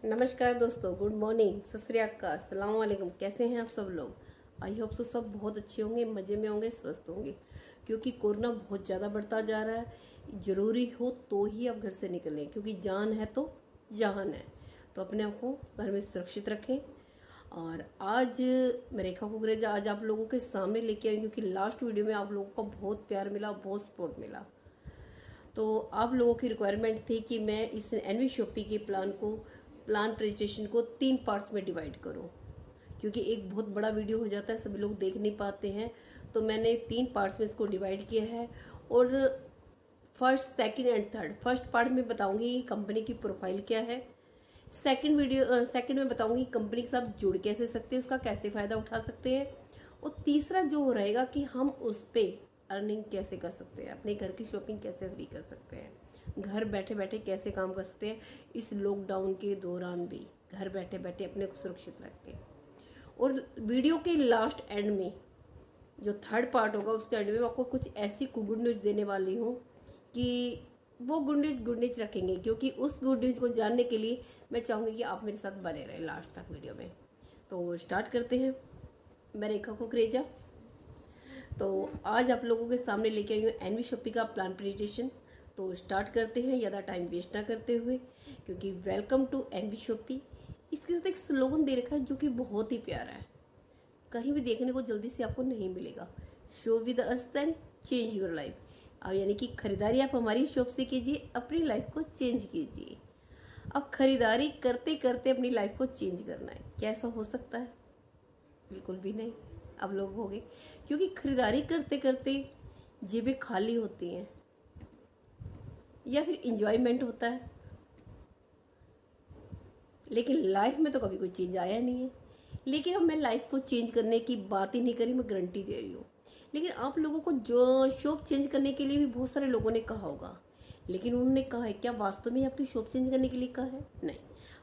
नमस्कार दोस्तों, good morning, सत श्री अकाल, अस्सलाम वालेकुम। कैसे हैं आप सब लोग? आई होप सो सब बहुत अच्छे होंगे, मज़े में होंगे, स्वस्थ होंगे। क्योंकि कोरोना बहुत ज़्यादा बढ़ता जा रहा है। ज़रूरी हो तो ही आप घर से निकलें, क्योंकि जान है तो जहान है। तो अपने आप को घर में सुरक्षित रखें। और आज मैं रेखा कुकरेजा आज आप लोगों के सामने लेके आई, क्योंकि लास्ट वीडियो में आप लोगों को बहुत प्यार मिला, बहुत सपोर्ट मिला। तो आप लोगों की रिक्वायरमेंट थी कि मैं इस एनवी शॉपी के प्लान प्रेजेंटेशन को 3 पार्ट्स में डिवाइड करूं, क्योंकि एक बहुत बड़ा वीडियो हो जाता है, सभी लोग देख नहीं पाते हैं। तो मैंने 3 पार्ट्स में इसको डिवाइड किया है। और first, second and third, first part में बताऊंगी कंपनी की प्रोफाइल क्या है। सेकंड में बताऊंगी कंपनी के साथ जुड़ कैसे सकते हैं, उसका कैसे फ़ायदा उठा सकते हैं। और तीसरा जो रहेगा कि हम उस पर अर्निंग कैसे कर सकते हैं, अपने घर की शॉपिंग कैसे फ्री कर सकते हैं, घर बैठे बैठे कैसे काम कर सकते हैं, इस लॉकडाउन के दौरान भी घर बैठे बैठे अपने को सुरक्षित रख के। और वीडियो के लास्ट एंड में जो थर्ड पार्ट होगा, उसके एंड में मैं आपको कुछ ऐसी गुड न्यूज़ देने वाली हूँ कि वो गुड न्यूज़ रखेंगे, क्योंकि उस गुड न्यूज़ को जानने के लिए मैं चाहूँगी कि आप मेरे साथ बने रहें लास्ट तक वीडियो में। तो स्टार्ट करते हैं। मैं रेखा कुकरेजा। तो आज आप लोगों के सामने लेके आई हूँ एनवी शॉपी का प्लान प्रेजेंटेशन। तो स्टार्ट करते हैं, ज़्यादा टाइम वेस्ट ना करते हुए, क्योंकि वेलकम टू एनवी शॉपी। इसके साथ एक स्लोगन दे रखा है जो कि बहुत ही प्यारा है, कहीं भी देखने को जल्दी से आपको नहीं मिलेगा। Show with us and change your life. अब यानी कि खरीदारी आप हमारी शॉप से कीजिए, अपनी लाइफ को चेंज कीजिए। अब खरीदारी करते करते अपनी लाइफ को चेंज करना है, कैसा हो सकता है? बिल्कुल भी नहीं। अब लोग हो गए, क्योंकि खरीदारी करते करते जेबें खाली होती हैं या फिर इंजॉयमेंट होता है, लेकिन लाइफ में तो कभी कोई चेंज आया नहीं है। लेकिन अब मैं लाइफ को चेंज करने की बात ही नहीं करी, मैं गारंटी दे रही हूँ। लेकिन आप लोगों को जो शॉप चेंज करने के लिए भी बहुत सारे लोगों ने कहा होगा, लेकिन उन्होंने कहा है क्या वास्तव में आपकी शॉप चेंज करने के लिए कहा है? नहीं।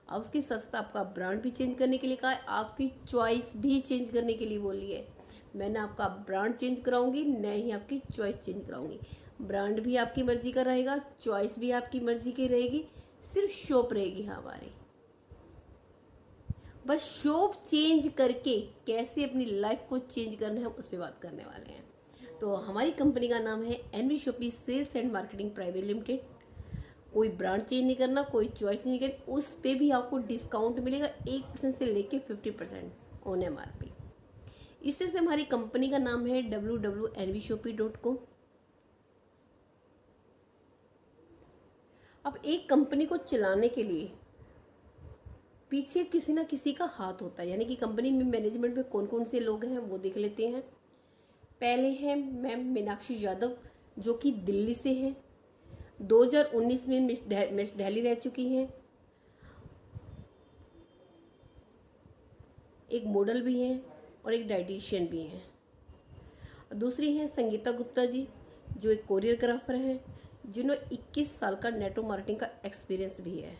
अब उसके सस्ता आपका ब्रांड भी चेंज करने के लिए कहा है, आपकी चॉइस भी चेंज करने के लिए बोली है। मैंने आपका ब्रांड चेंज कराऊंगी, न ही आपकी चॉइस चेंज कराऊंगी। ब्रांड भी आपकी मर्जी का रहेगा, चॉइस भी आपकी मर्जी की रहेगी, सिर्फ शॉप रहेगी हमारी। बस शॉप चेंज करके कैसे अपनी लाइफ को चेंज करना है, उस पर बात करने वाले हैं। तो हमारी कंपनी का नाम है NV shoppy sales and marketing private limited. कोई ब्रांड चेंज नहीं करना, कोई चॉइस नहीं करनी, उस पे भी आपको डिस्काउंट मिलेगा 1% से लेके 50% ऑन MRP। इससे से हमारी कंपनी का नाम है www.nvshopee.com। अब एक कंपनी को चलाने के लिए पीछे किसी ना किसी का हाथ होता है, यानी कि कंपनी में मैनेजमेंट में कौन कौन से लोग हैं वो देख लेते हैं। पहले हैं मैम मीनाक्षी यादव, जो कि दिल्ली से हैं। 2019 में मिस दिल्ली रह चुकी हैं। एक मॉडल भी हैं और एक डाइटिशियन भी हैं। दूसरी हैं संगीता गुप्ता जी, जो एक कोरियोग्राफर हैं, जिन्होंने 21 साल का नेटवर्क मार्केटिंग का एक्सपीरियंस भी है।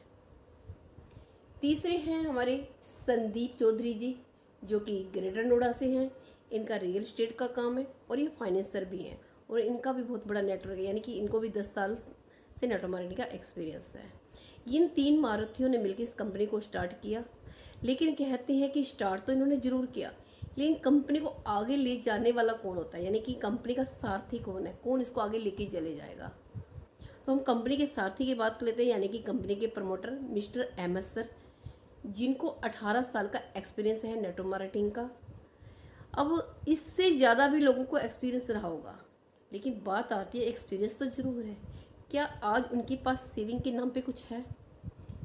तीसरे हैं हमारे संदीप चौधरी जी, जो कि ग्रेटर नोएडा से हैं। इनका रियल एस्टेट का काम है और ये फाइनेंसर भी हैं, और इनका भी बहुत बड़ा नेटवर्क है, यानी कि इनको भी 10 साल से नेटवर्क मार्केटिंग का एक्सपीरियंस है। इन 3 महारथियों ने मिलकर इस कंपनी को स्टार्ट किया। लेकिन कहते हैं कि स्टार्ट तो इन्होंने ज़रूर किया, लेकिन कंपनी को आगे ले जाने वाला कौन होता है, यानी कि कंपनी का सारथी कौन है, कौन इसको आगे लेके चले जाएगा। तो हम कंपनी के सारथी की बात कर लेते हैं, यानी कि कंपनी के प्रमोटर मिस्टर अहमद सर, जिनको 18 साल का एक्सपीरियंस है नेटवर्क मार्केटिंग का। अब इससे ज़्यादा भी लोगों को एक्सपीरियंस रहा होगा, लेकिन बात आती है एक्सपीरियंस तो ज़रूर है, क्या आज उनके पास सेविंग के नाम पे कुछ है?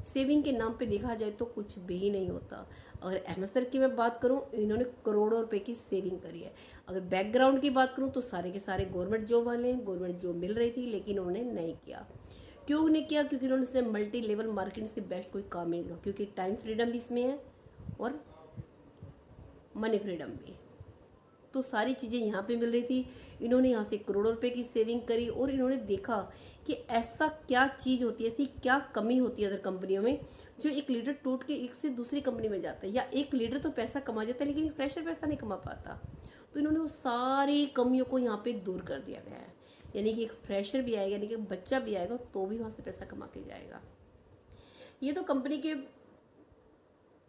सेविंग के नाम पे देखा जाए तो कुछ भी नहीं होता। अगर अहमद सर की मैं बात करूं, इन्होंने करोड़ों रुपए की सेविंग करी है। अगर बैकग्राउंड की बात करूं तो सारे के सारे गवर्नमेंट जॉब वाले हैं, गवर्नमेंट जॉब मिल रही थी, लेकिन उन्होंने नहीं किया। क्यों नहीं किया? क्योंकि उन्होंने से मल्टी लेवल मार्केटिंग से बेस्ट कोई काम नहीं किया, क्योंकि टाइम फ्रीडम भी इसमें है और मनी फ्रीडम भी। तो सारी चीज़ें यहाँ पे मिल रही थी। इन्होंने यहाँ से करोड़ों रुपए की सेविंग करी, और इन्होंने देखा कि ऐसा क्या चीज़ होती है, ऐसी क्या कमी होती है अदर कंपनियों में, जो एक लीडर टूट के एक से दूसरी कंपनी में जाता है, या एक लीडर तो पैसा कमा जाता है लेकिन एक फ्रेशर पैसा नहीं कमा पाता। तो इन्होंने वो सारी कमियों को यहाँ पे दूर कर दिया गया है, यानी कि एक फ्रेशर भी आएगा, यानी कि बच्चा भी आएगा तो भी वहाँ से पैसा कमा के जाएगा। ये तो कंपनी के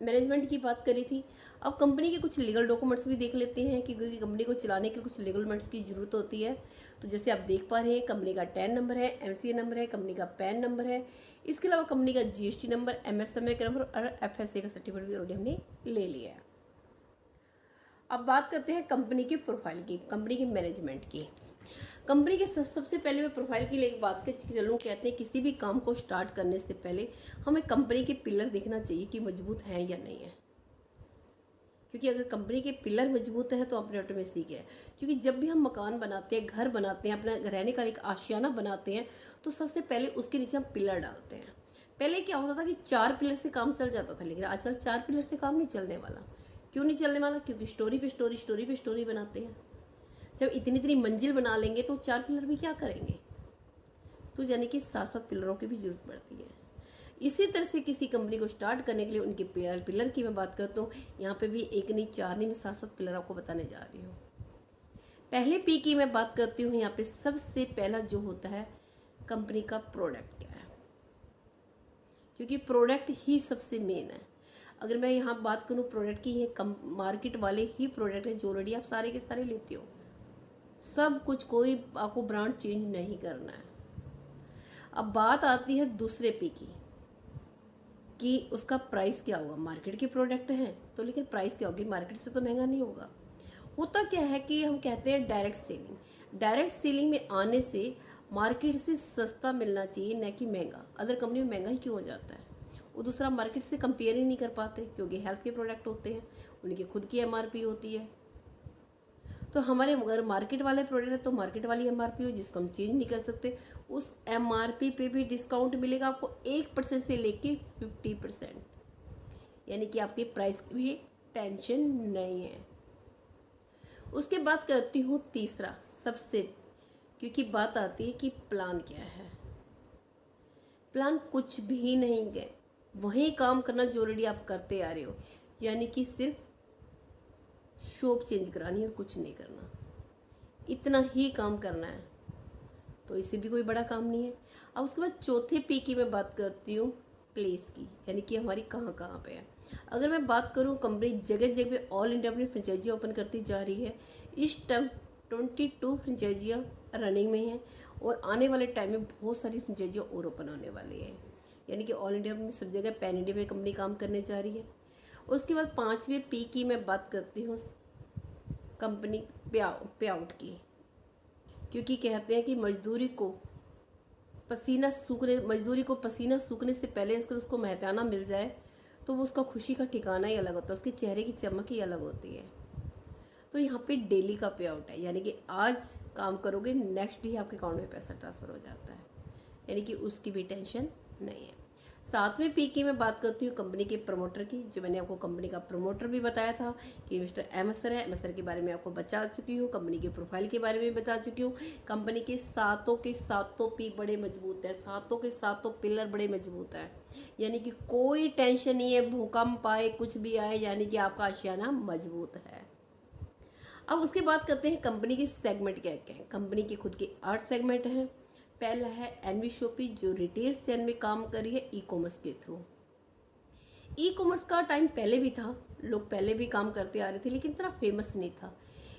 मैनेजमेंट की बात करी थी। अब कंपनी के कुछ लीगल डॉक्यूमेंट्स भी देख लेते हैं क्योंकि कंपनी को चलाने के लिए कुछ लीगल डॉक्यूमेंट्स की ज़रूरत होती है। तो जैसे आप देख पा रहे हैं, कंपनी का टैन नंबर है, एमसीए नंबर है, कंपनी का पैन नंबर है, इसके अलावा कंपनी का जीएसटी नंबर, एमएसएमई का नंबर और एफएसए का सर्टिफिकेट भी ऑलरेडी हमने ले लिया है। अब बात करते हैं कंपनी की प्रोफाइल की, कंपनी के मैनेजमेंट की। कंपनी के सबसे पहले मैं प्रोफाइल की एक बात कर चलूँ, कहते हैं किसी भी काम को स्टार्ट करने से पहले हमें कंपनी के पिलर देखना चाहिए कि मजबूत हैं या नहीं है। क्योंकि अगर कंपनी के पिलर मजबूत हैं तो अपने ऑटो में सीख है। क्योंकि जब भी हम मकान बनाते हैं, घर बनाते हैं, अपना रहने का एक आशियाना बनाते हैं, तो सबसे पहले उसके नीचे हम पिलर डालते हैं। पहले क्या होता था कि 4 पिलर से काम चल जाता था, लेकिन आजकल 4 पिलर से काम नहीं चलने वाला। क्यों नहीं चलने वाला? क्योंकि स्टोरी पे स्टोरी, स्टोरी पे स्टोरी बनाते हैं। जब इतनी इतनी मंजिल बना लेंगे तो 4 पिलर भी क्या करेंगे? तो यानी कि 7-7 पिलरों की भी जरूरत पड़ती है। इसी तरह से किसी कंपनी को स्टार्ट करने के लिए उनके पिलर की मैं बात करता हूँ। यहाँ पे भी 1 नहीं 4 नहीं, मैं 7-7 पिलर आपको बताने जा रही हूँ। पहले पी की मैं बात करती हूँ। यहाँ पे सबसे पहला जो होता है, कंपनी का प्रोडक्ट क्या है, क्योंकि प्रोडक्ट ही सबसे मेन है। अगर मैं यहाँ बात करूँ प्रोडक्ट की, ये मार्केट वाले ही प्रोडक्ट हैं जो ऑलरेडी आप सारे के सारे लेते हो, सब कुछ, कोई आपको ब्रांड चेंज नहीं करना है। अब बात आती है दूसरे पी की कि उसका प्राइस क्या होगा। मार्केट के प्रोडक्ट हैं तो लेकिन प्राइस क्या होगी? मार्केट से तो महंगा नहीं होगा। होता क्या है कि हम कहते हैं डायरेक्ट सेलिंग। डायरेक्ट सेलिंग में आने से मार्केट से सस्ता मिलना चाहिए, न कि महंगा। अदर कंपनी में महंगा ही क्यों हो जाता है? वो दूसरा मार्केट से कंपेयर ही नहीं कर पाते, क्योंकि हेल्थ के प्रोडक्ट होते हैं, उनकी खुद की एमआरपी होती है। तो हमारे अगर मार्केट वाले प्रोडक्ट है तो मार्केट वाली एमआरपी हो, जिसको हम चेंज नहीं कर सकते। उस एमआरपी पे भी डिस्काउंट मिलेगा आपको 1% से लेके 50%, यानी कि आपके प्राइस की भी टेंशन नहीं है। उसके बाद करती हूँ तीसरा सबसे, क्योंकि बात आती है कि प्लान क्या है। प्लान कुछ भी नहीं है, वही काम करना जो ऑलरेडी आप करते आ रहे हो, यानी कि सिर्फ शॉप चेंज करानी है और कुछ नहीं करना, इतना ही काम करना है। तो इससे भी कोई बड़ा काम नहीं है। अब उसके बाद चौथे पी की मैं बात करती हूँ, प्लेस की, यानी कि हमारी कहाँ कहाँ पे है। अगर मैं बात करूँ, कंपनी जगह जगह पे ऑल इंडिया अपनी फ्रेंचाइजियाँ ओपन करती जा रही है। इस टाइम 22 फ्रेंचाइजियाँ रनिंग में हैं और आने वाले टाइम में बहुत सारी फ्रेंचाइजियाँ और ओपन होने वाली है, यानी कि ऑल इंडिया में सब जगह पैन इंडिया में कंपनी काम करने जा रही है। उसके बाद 5वें पी की मैं बात करती हूँ, कंपनी पे आउट की, क्योंकि कहते हैं कि मजदूरी को पसीना सूखने से पहले अगर उसको मेहताना मिल जाए तो वो उसका खुशी का ठिकाना ही अलग होता है, उसके चेहरे की चमक ही अलग होती है। तो यहाँ पे डेली का पे आउट है, यानी कि आज काम करोगे, नेक्स्ट डे आपके अकाउंट में पैसा ट्रांसफ़र हो जाता है, यानी कि उसकी भी टेंशन नहीं है। 7वें पी की मैं बात करती हूँ कंपनी के प्रमोटर की, जो मैंने आपको कंपनी का प्रमोटर भी बताया था कि मिस्टर एमएस सर है। एमएस सर के बारे में आपको बता चुकी हूँ, कंपनी के प्रोफाइल के बारे में बता चुकी हूँ। कंपनी के सातों पी बड़े मजबूत है, सातों के सातों पिलर बड़े मजबूत है, यानी कि कोई टेंशन नहीं है, भूकंप आए कुछ भी आए, यानी कि आपका आशियाना मजबूत है। अब उसके बाद करते हैं कंपनी के सेगमेंट क्या क्या है। कंपनी के खुद के 8 सेगमेंट हैं। पहला है एनवी शॉपी, जो रिटेल सेल में काम कर रही है ई कॉमर्स के थ्रू। ई कॉमर्स का टाइम पहले भी था, लोग पहले भी काम करते आ रहे थे, लेकिन इतना फेमस नहीं था।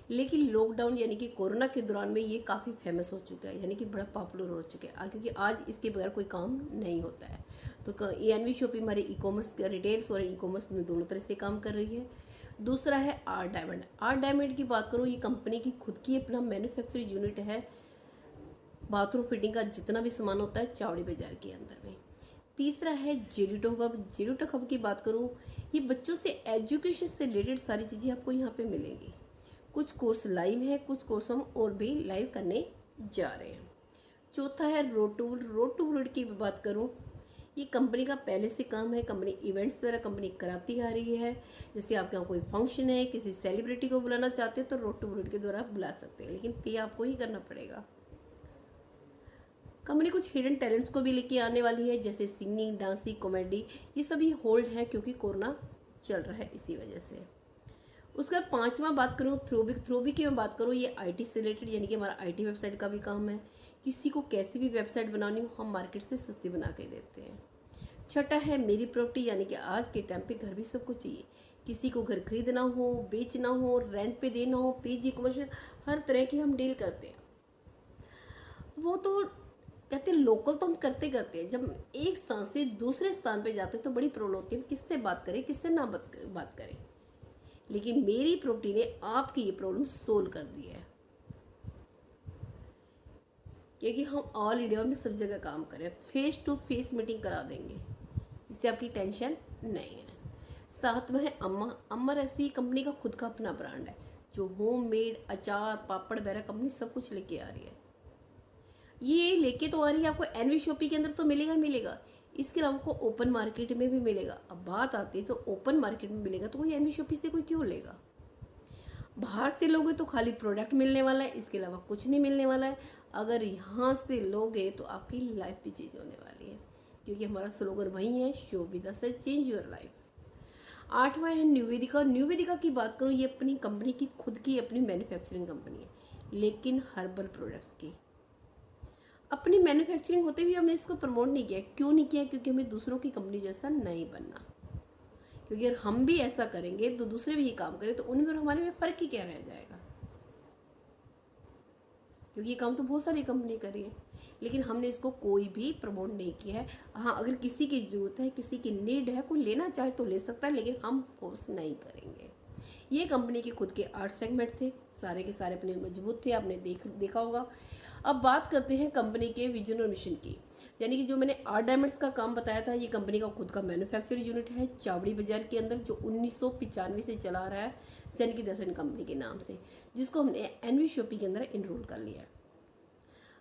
लेकिन लॉकडाउन यानी कि कोरोना के दौरान में ये काफ़ी फेमस हो चुका है, यानी कि बड़ा पॉपुलर हो चुका है, क्योंकि आज इसके बगैर कोई काम नहीं होता है। तो एनवी शॉपी हमारे ई कॉमर्स, रिटेल्स और ई कॉमर्स में दोनों तरह से काम कर रही है। दूसरा है आर डायमंड। आर डायमंड की बात करूँ, ये कंपनी की खुद की अपना मैन्युफैक्चरिंग यूनिट है। बाथरूम फिटिंग का जितना भी सामान होता है चावड़ी बाजार के अंदर में। तीसरा है जेरिटो हब। जेरिटो हब की बात करूँ, ये बच्चों से एजुकेशन से रिलेटेड सारी चीज़ें आपको यहाँ पे मिलेंगी। कुछ कोर्स लाइव है, कुछ कोर्स हम और भी लाइव करने जा रहे हैं। चौथा है रोटूल। रोटूल की बात करूँ, ये कंपनी का पहले से काम है, कंपनी इवेंट्स वगैरह कंपनी कराती आ रही है। जैसे आपके यहाँ कोई फंक्शन है, किसी सेलिब्रिटी को बुलाना चाहते हैं तो रोटूल के द्वारा बुला सकते हैं, लेकिन पे आपको ही करना पड़ेगा। कंपनी कुछ हिडन टैलेंट्स को भी लेके आने वाली है, जैसे सिंगिंग, डांसिंग, कॉमेडी, ये सभी होल्ड है क्योंकि कोरोना चल रहा है इसी वजह से। उसका 5वां बात करूँ थ्रोबी की मैं बात करूँ, ये आईटी से रिलेटेड, यानी कि हमारा आईटी वेबसाइट का भी काम है। किसी को कैसी भी वेबसाइट बनानी हो हम मार्केट से सस्ती बना के देते हैं। छठा है मेरी प्रॉपर्टी, यानी कि आज के टाइम पे घर भी सबको चाहिए। किसी को घर खरीदना हो, बेचना हो, रेंट पे देना हो, पीजी कमर्शियल, हर तरह की हम डील करते हैं। वो तो कहते हैं लोकल तो हम करते करते हैं, जब एक स्थान से दूसरे स्थान पे जाते हैं तो बड़ी प्रॉब्लम होती है, किससे बात करें किससे ना बात करें। लेकिन मेरी प्रॉपर्टी ने आपकी ये प्रॉब्लम सोल्व कर दी है, क्योंकि हम ऑल इंडिया में सब जगह काम करें, फेस टू फेस मीटिंग करा देंगे, इससे आपकी टेंशन नहीं है। सातवां है अम्मा रेसिपी कंपनी का खुद का अपना ब्रांड है, जो होम मेड अचार पापड़ वगैरह कंपनी सब कुछ लेके आ रही है। ये लेके तो आ रही है, आपको एनवी शॉपी के अंदर तो मिलेगा, इसके अलावा आपको ओपन मार्केट में भी मिलेगा। अब बात आती है, तो ओपन मार्केट में मिलेगा तो कोई एनवी शॉपी से कोई क्यों लेगा। बाहर से लोगे तो खाली प्रोडक्ट मिलने वाला है, इसके अलावा कुछ नहीं मिलने वाला है। अगर यहाँ से लोगे तो आपकी लाइफ भी चेंज होने वाली है, क्योंकि हमारा स्लोगन वही है, show with us change your life. आठवां है न्यूवेदिका की बात करूँ, ये अपनी कंपनी की खुद की अपनी मैन्युफैक्चरिंग कंपनी है, लेकिन हर्बल प्रोडक्ट्स की। अपनी मैन्युफैक्चरिंग होते हुए हमने इसको प्रमोट नहीं किया। क्यों नहीं किया? क्योंकि हमें दूसरों की कंपनी जैसा नहीं बनना, क्योंकि अगर हम भी ऐसा करेंगे तो दूसरे भी ये काम करें तो उनमें और हमारे में फ़र्क ही क्या रह जाएगा, क्योंकि ये काम तो बहुत सारी कंपनी कर रही है, लेकिन हमने इसको कोई भी प्रमोट नहीं किया है। हाँ, अगर किसी की ज़रूरत है, किसी की नीड है, कोई लेना चाहे तो ले सकता है, लेकिन हम फोर्स नहीं करेंगे। ये कंपनी के खुद के 8 सेगमेंट थे, सारे के सारे अपने मजबूत थे, आपने देखा होगा। अब बात करते हैं कंपनी के विजन और मिशन की, यानी कि जो मैंने आर्ट डायमंड्स का काम बताया था, ये कंपनी का खुद का मैन्युफैक्चरिंग यूनिट है चावड़ी बाजार के अंदर, जो 1995 से चला रहा है जन की दर्शन कंपनी के नाम से, जिसको हमने एनवी शॉपी के अंदर इनरोल कर लिया है।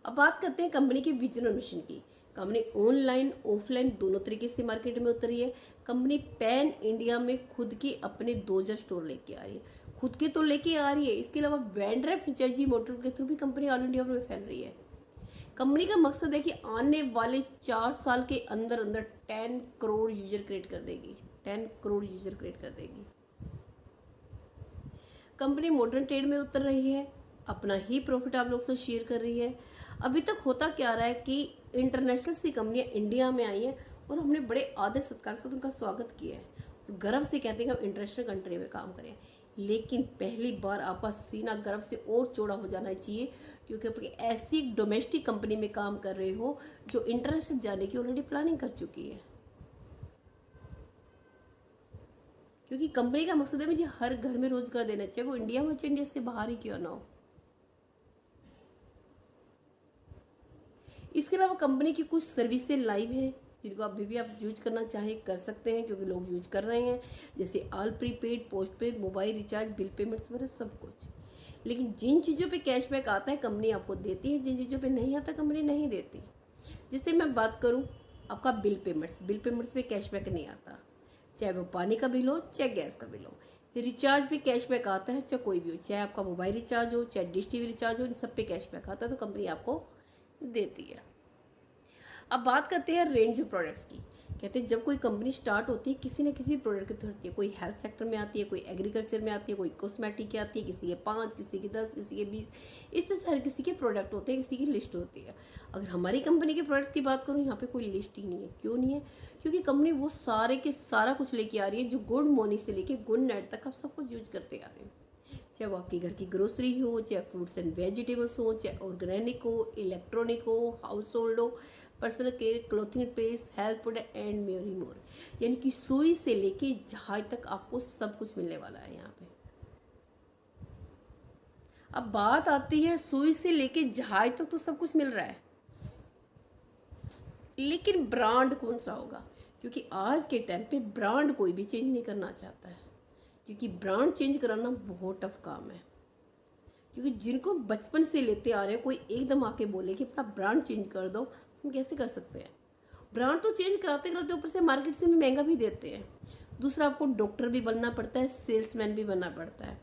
अब बात करते हैं कंपनी के विजन और मिशन की। कंपनी ऑनलाइन ऑफलाइन दोनों तरीके से मार्केट में उतरी है। कंपनी पैन इंडिया में खुद के अपने 2000 स्टोर लेके आ रही है, खुद के तो लेके आ रही है, इसके अलावा वेंडर फ्रेंचाइजी मॉडल के थ्रू भी कंपनी ऑल इंडिया में फैल रही है। कंपनी का मकसद है कि आने वाले 4 साल के अंदर अंदर 10 करोड़ यूजर क्रिएट कर देगी, 10 करोड़ यूजर क्रिएट कर देगी। कंपनी मॉडर्न ट्रेड में उतर रही है, अपना ही प्रॉफिट आप लोग से शेयर कर रही है। अभी तक होता क्या रहा है कि इंटरनेशनल सी कंपनियां इंडिया में आई हैं और हमने बड़े आदर सत्कार के साथ उनका स्वागत किया है, गर्व से कहते हैं कि हम इंटरनेशनल कंट्री में काम करें। लेकिन पहली बार आपका सीना गर्व से और चौड़ा हो जाना चाहिए, क्योंकि आप ऐसी डोमेस्टिक कंपनी में काम कर रहे हो जो इंटरनेशनल जाने की ऑलरेडी प्लानिंग कर चुकी है। क्योंकि कंपनी का मकसद है मुझे हर घर में रोजगार देना चाहिए, वो इंडिया में चाहे इंडिया से बाहर ही क्यों ना हो। इसके अलावा कंपनी की कुछ सर्विसेज लाइव हैं, जिनको अभी भी आप यूज करना चाहें कर सकते हैं, क्योंकि लोग यूज कर रहे हैं, जैसे all prepaid, post paid, mobile recharge, bill payments वगैरह सब कुछ। लेकिन जिन चीज़ों पे कैशबैक आता है कंपनी आपको देती है, जिन चीज़ों पे नहीं आता कंपनी नहीं देती। जैसे मैं बात करूं आपका बिल पेमेंट्स पे कैशबैक नहीं आता, चाहे वो पानी का बिल हो चाहे गैस का बिल हो। रिचार्ज पे कैशबैक आता है, चाहे कोई भी हो, चाहे आपका मोबाइल रिचार्ज हो चाहे डिश टीवी रिचार्ज हो, इन सब पे कैशबैक आता है, तो कंपनी आपको देती है। अब बात करते हैं रेंज ऑफ प्रोडक्ट्स की। कहते हैं जब कोई कंपनी स्टार्ट होती है किसी न किसी प्रोडक्ट की होती है, कोई हेल्थ सेक्टर में आती है, कोई एग्रीकल्चर में आती है, कोई कॉस्मेटिक की आती है, किसी के 5, किसी के 10, किसी के 20, इस तरह से हर किसी के प्रोडक्ट होते हैं, किसी की लिस्ट होती है। अगर हमारी कंपनी के प्रोडक्ट्स की बात करूँ, यहाँ पे कोई लिस्ट ही नहीं है। क्यों नहीं है? क्योंकि कंपनी वो सारे के सारा कुछ लेके आ रही है, जो गुड मॉर्निंग से लेके गुड नाइट तक आप सब कुछ यूज करते आ रहे हैं, चाहे वो आपकी घर की ग्रोसरी हो, चाहे फ्रूट्स एंड वेजिटेबल्स हो, चाहे ऑर्गेनिक हो, इलेक्ट्रॉनिक हो, हाउस होल्ड हो, personal care, clothing paste, health product and मेरी मोर, यानी कि सुई से लेके जहाज तक आपको सब कुछ मिलने वाला है यहाँ पे। अब बात आती है सुई से लेके जहाज तक तो सब कुछ मिल रहा है, लेकिन ब्रांड कौन सा होगा? क्योंकि आज के टाइम पे ब्रांड कोई भी चेंज नहीं करना चाहता है, क्योंकि ब्रांड चेंज कराना बहुत टफ काम है। क्योंकि जिनको बचपन से लेते आ रहे हैं, कोई एकदम आके बोले कि अपना ब्रांड चेंज कर दो, तुम कैसे कर सकते हैं? ब्रांड तो चेंज कराते कराते ऊपर से मार्केट से भी महंगा भी देते हैं। दूसरा, आपको डॉक्टर भी बनना पड़ता है, सेल्समैन भी बनना पड़ता है,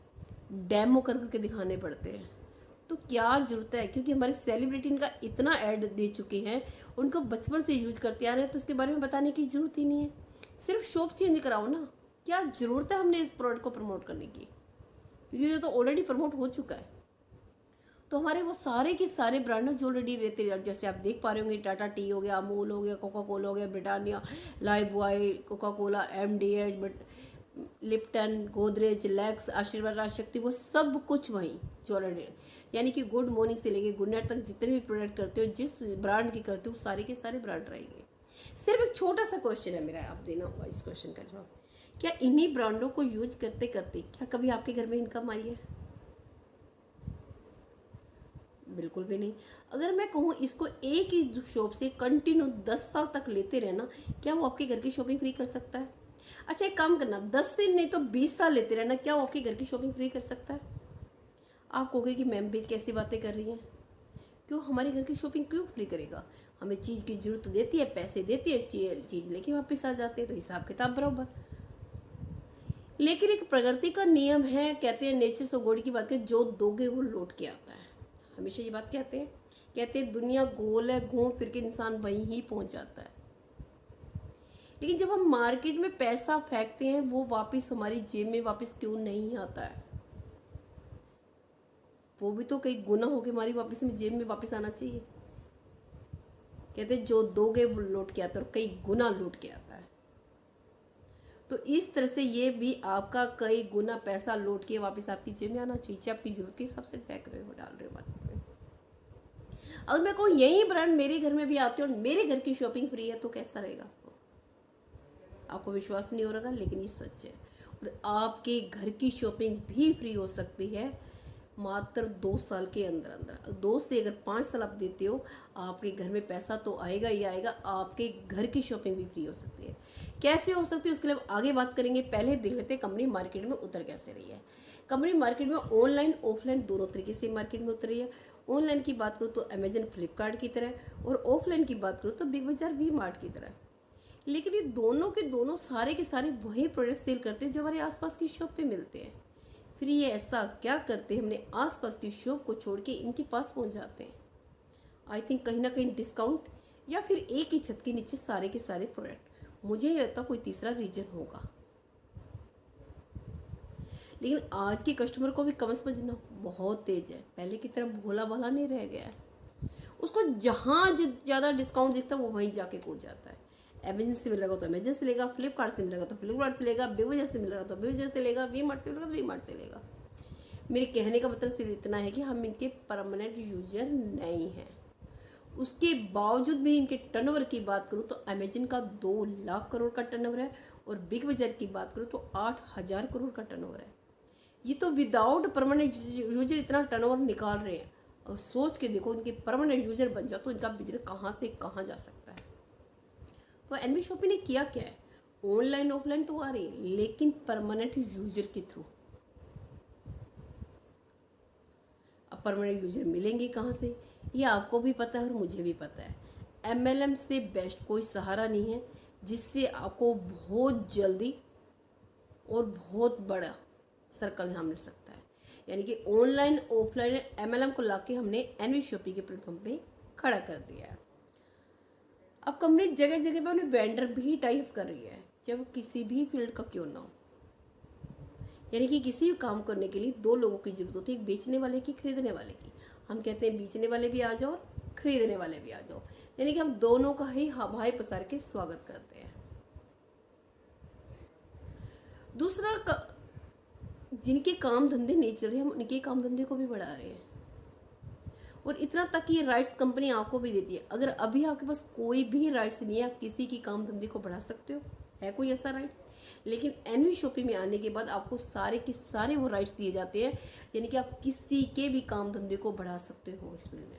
डेमो करके दिखाने पड़ते हैं। तो क्या जरूरत है? क्योंकि हमारे सेलिब्रिटी इनका इतना ऐड दे चुके हैं, उनको बचपन से यूज करते आ रहे हैं, तो इसके बारे में बताने की जरूरत ही नहीं है। सिर्फ शॉप चेंज कराओ ना, क्या जरूरत है हमने इस प्रोडक्ट को प्रमोट करने की? क्योंकि ये तो ऑलरेडी प्रमोट हो चुका है। तो हमारे वो सारे के सारे ब्रांड जो ऑलरेडी रहते हैं, जैसे आप देख पा रहे होंगे, टाटा टी हो गया, अमूल हो गया, कोका कोला हो गया, Britannia, life boy, Coca Cola, MDH, but Lipton, Godrej, lakhs, आशीर्वाद, राजशक्ति, वो सब कुछ वहीं जो ऑलरेडी, यानी कि गुड मॉर्निंग से लेके गुड नाइट तक जितने भी प्रोडक्ट करते हो, जिस ब्रांड की करते हो, सारे के सारे ब्रांड रहेंगे। सिर्फ एक छोटा सा क्वेश्चन है मेरा, आप देना होगा इस क्वेश्चन का जवाब। क्या इन्हीं ब्रांडों को यूज करते करते क्या कभी आपके घर में इनकम आई है? बिल्कुल भी नहीं। अगर मैं कहूँ इसको एक ही शॉप से कंटिन्यू 10 साल तक लेते रहना, क्या वो आपके घर की शॉपिंग फ्री कर सकता है? अच्छा, एक काम करना, 10 दिन नहीं तो 20 साल लेते रहना, क्या वो आपके घर की शॉपिंग फ्री कर सकता है? आप कहोगे कि मैम भी कैसी बातें कर रही हैं, क्यों हमारे घर की शॉपिंग क्यों फ्री करेगा? हमें चीज़ की जरूरत देती है, पैसे देती है, चीज़ लेके वापस आ जाते हैं, तो हिसाब किताब बराबर। लेकिन एक प्रकृति का नियम है, कहते हैं नेचर से गॉड की बात करें, जो दोगे वो लौट के आता है। हमेशा ये बात कहते हैं दुनिया गोल है, घूम फिर के इंसान वहीं ही पहुंच जाता है। लेकिन जब हम मार्केट में पैसा फेंकते हैं, वो वापस हमारी जेब में वापस क्यों नहीं आता है? वो भी तो कई गुना होके हमारी वापस में जेब में वापस आना चाहिए। कहते हैं जो दोगे वो लौट के आता है, और कई गुना लौट के आता है। तो इस तरह से ये भी आपका कई गुना पैसा लौट के वापस आपकी जेब में आना चाहिए, आपकी जरूरत के हिसाब से फेंक रहे हो, डाल रहे हो मार्केट में। अगर मैं कहूँ यही ब्रांड मेरे घर में भी आते हैं और मेरे घर की शॉपिंग फ्री है, तो कैसा रहेगा? आपको विश्वास नहीं हो रहा, लेकिन ये सच है। और आपके घर की शॉपिंग भी फ्री हो सकती है मात्र 2 साल के अंदर अंदर। 2 से अगर 5 साल आप देते हो, आपके घर में पैसा तो आएगा ही आएगा, आपके घर की शॉपिंग भी फ्री हो सकती है। कैसे हो सकती है उसके लिए आगे बात करेंगे। पहले देख लेते हैं कंपनी मार्केट में उतर कैसे रही है। कंपनी मार्केट में ऑनलाइन ऑफलाइन दोनों तरीके से मार्केट में उतरी है। ऑनलाइन की बात करूँ तो अमेजन, फ्लिपकार्ट की तरह, और ऑफलाइन की बात करूँ तो बिग बाजार, वी मार्ट की तरह। लेकिन ये दोनों के दोनों सारे के सारे वही प्रोडक्ट सेल करते हैं जो हमारे आसपास की शॉप पे मिलते हैं। फिर ये ऐसा क्या करते हैं, हमने आसपास की शॉप को छोड़ के इनके पास पहुंच जाते हैं? आई थिंक कहीं ना कहीं डिस्काउंट, या फिर एक ही छत के नीचे सारे के सारे प्रोडक्ट। मुझे नहीं लगता कोई तीसरा रीजन होगा। लेकिन आज के कस्टमर को भी कम समझना बहुत तेज है, पहले की तरह भोला भाला नहीं रह गया है। उसको जहाँ ज़्यादा डिस्काउंट दिखता है वो वहीं जाके कूद जाता है। अमेजन से मिलेगा तो अमेजन से लेगा, फ्लिपकार्ट से मिलेगा तो फ्लिपकार्ट से लेगा, बिग बाजार से मिलेगा तो बिग बाजार से लेगा, वी मार्ट से मिलेगा तो वी मार्ट से लेगा। मेरे कहने का मतलब सिर्फ इतना है कि हम इनके परमानेंट यूजर नहीं हैं। उसके बावजूद भी इनके टर्नओवर की बात करूँ तो अमेजन का 2 लाख करोड़ का टर्नओवर है, और बिग बाजार की बात करूँ तो 8,000 करोड़ का टर्नओवर है। ये तो विदाउट परमानेंट यूजर इतना टर्नओवर निकाल रहे हैं। और सोच के देखो, इनके परमानेंट यूजर बन जाओ तो इनका बिजनेस कहाँ से कहाँ जा सकता है। तो एनवी शॉपी ने किया क्या है, ऑनलाइन ऑफलाइन तो आ रही है, लेकिन परमानेंट यूजर के थ्रू। अब परमानेंट यूजर मिलेंगे कहाँ से, ये आपको भी पता है और मुझे भी पता है। MLM से बेस्ट कोई सहारा नहीं है जिससे आपको बहुत जल्दी और बहुत बड़ा सर्कल यहाँ मिल सकता है। यानी कि ऑनलाइन ऑफलाइन MLM को लाके हमने एनवी शॉपी के प्लेटफॉर्म पे खड़ा कर दिया है। अब कंपनी जगह जगह पे अपने वेंडर भी टाइप कर रही है, चाहे वो किसी भी फील्ड का क्यों ना हो। यानी कि किसी भी काम करने के लिए 2 लोगों की जरूरत होती है, एक बेचने वाले की, खरीदने वाले की। हम कहते हैं बेचने वाले भी आ जाओ और खरीदने वाले भी आ जाओ, यानी कि हम दोनों का ही हवाई पसार के स्वागत करते हैं। दूसरा, जिनके काम धंधे नहीं चल रहे, हम उनके काम धंधे को भी बढ़ा रहे हैं। और इतना तक ये राइट्स कंपनी आपको भी देती है। अगर अभी आपके पास कोई भी राइट्स नहीं है, आप किसी की काम धंधे को बढ़ा सकते हो, है कोई ऐसा राइट्स? लेकिन एनवी शॉपी में आने के बाद आपको सारे के सारे वो राइट्स दिए जाते हैं, यानी कि आप किसी के भी काम धंधे को बढ़ा सकते हो इस फील्ड में।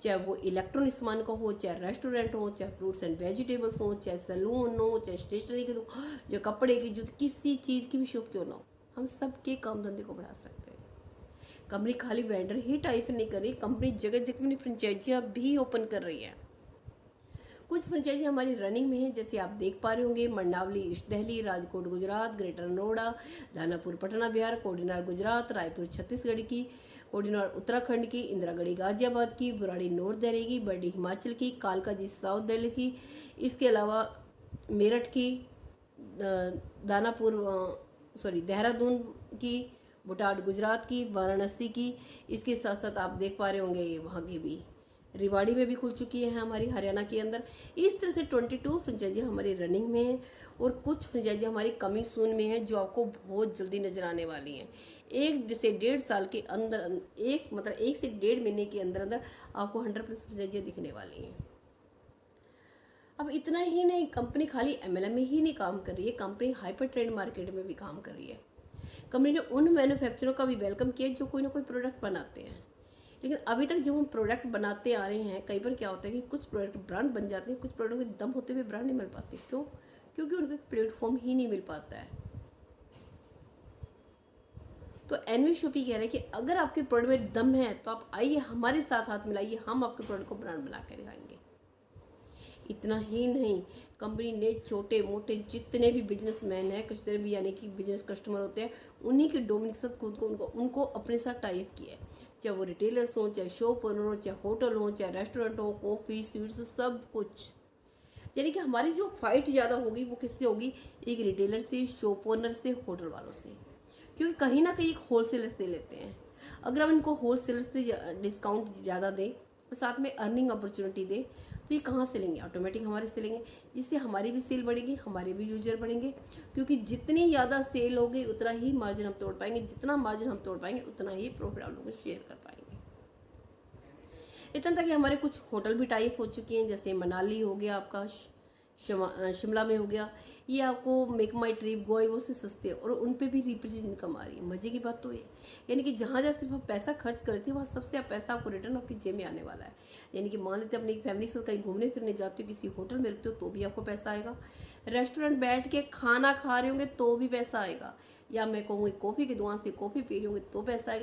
चाहे वो इलेक्ट्रॉनिक सामान का हो, चाहे रेस्टोरेंट हो, चाहे फ्रूट्स एंड वेजिटेबल्स हो, चाहे सैलून हो, चाहे स्टेशनरी की, जो कपड़े की, जो किसी चीज़ की भी शॉप क्यों ना हो, हम सबके काम धंधे को बढ़ा सकते हैं। कंपनी खाली वेंडर ही टाइप नहीं कर रही, कंपनी जगह जगह अपनी फ्रेंचाइजियाँ भी ओपन कर रही है। कुछ फ्रेंचाइजी हमारी रनिंग में है, जैसे आप देख पा रहे होंगे, मंडावली ईस्ट दिल्ली, राजकोट गुजरात, ग्रेटर नोएडा, दानापुर पटना बिहार, कोडिनार गुजरात, रायपुर छत्तीसगढ़ की, कोडिनार उत्तराखंड की, इंदिरागढ़ी गाजियाबाद की, बुराड़ी नॉर्थ दिल्ली की, बर्डी हिमाचल की, कालकाजी साउथ दिल्ली की, इसके अलावा मेरठ की, देहरादून की, बुटाड गुजरात की, वाराणसी की, इसके साथ साथ आप देख पा रहे होंगे वहाँ की भी रेवाड़ी में भी खुल चुकी है हमारी हरियाणा के अंदर। इस तरह से 22 फ्रेंचाइजी हमारी रनिंग में है और कुछ फ्रेंचाइजी हमारी कमिंग सून में है जो आपको बहुत जल्दी नजर आने वाली हैं। 1 से 1.5 साल के अंदर मतलब 1 से 1.5 महीने के अंदर अंदर आपको 100% फ्रेंचाइजियाँ दिखने वाली हैं। अब इतना ही नहीं, कंपनी खाली एमएलएम में ही नहीं काम कर रही है, कंपनी हाइपर ट्रेंड मार्केट में भी काम कर रही है। कंपनी ने उन मैन्युफैक्चररों का भी वेलकम किया जो कोई ना कोई प्रोडक्ट बनाते हैं। लेकिन अभी तक जब हम प्रोडक्ट बनाते आ रहे हैं, कई बार क्या होता है कि कुछ प्रोडक्ट ब्रांड बन जाते हैं, कुछ प्रोडक्ट में दम होते हुए ब्रांड नहीं मिल पाते। क्यों? क्योंकि उनको एक प्लेटफॉर्म ही नहीं मिल पाता है। तो एनवी शॉपी कह रहे हैं कि अगर आपके प्रोडक्ट में दम है तो आप आइए हमारे साथ हाथ मिलाइए, हम आपके प्रोडक्ट को ब्रांड बना के दिखाएंगे। इतना ही नहीं, कंपनी ने छोटे मोटे जितने भी बिजनेसमैन हैं, जितने भी यानी कि बिजनेस कस्टमर होते हैं, उन्हीं के डोमिनिक साथ खुद को उनको अपने साथ टाइप किया है। चाहे वो रिटेलर्स हों, चाहे शॉप ओनर हो, चाहे होटल हो, चाहे रेस्टोरेंट हो, कॉफ़ी स्वीट्स, सब कुछ। यानी कि हमारी जो फाइट ज़्यादा होगी वो किससे होगी? एक रिटेलर से, शॉप ओनर से, होटल वालों से। क्योंकि कहीं ना कहीं एक होलसेलर से लेते हैं। अगर हम इनको होलसेलर से डिस्काउंट ज़्यादा दें और साथ में अर्निंग अपॉर्चुनिटी दें तो ये कहाँ से लेंगे? ऑटोमेटिक हमारे से लेंगे, जिससे हमारी भी सेल बढ़ेगी, हमारे भी यूजर बढ़ेंगे। क्योंकि जितनी ज़्यादा सेल होगी उतना ही मार्जिन हम तोड़ पाएंगे, जितना मार्जिन हम तोड़ पाएंगे उतना ही प्रॉफिट आप लोगों को शेयर कर पाएंगे। इतना तक कि हमारे कुछ होटल भी टाइप हो चुके हैं, जैसे मनाली हो गया आपका, शिमला में हो गया, ये आपको मेक माई ट्रिप, गोवा से सस्ते और उन पे भी रिप्रेजेंट इनकम आ रही है। मजे की बात तो ये, यानी कि जहाँ जहाँ सिर्फ आप पैसा खर्च करते हैं वहाँ सबसे आप पैसा आपको रिटर्न आपकी जेब में आने वाला है। यानी कि मान लेते अपनी फैमिली के साथ कहीं घूमने फिरने जाते हो, किसी होटल में रुकते हो तो भी आपको पैसा आएगा, रेस्टोरेंट बैठ के खाना खा रहे होंगे तो भी पैसा आएगा, या मैं कहूँगी कॉफ़ी की दुकान से कॉफ़ी पी रही होंगे तो पैसा आएगा।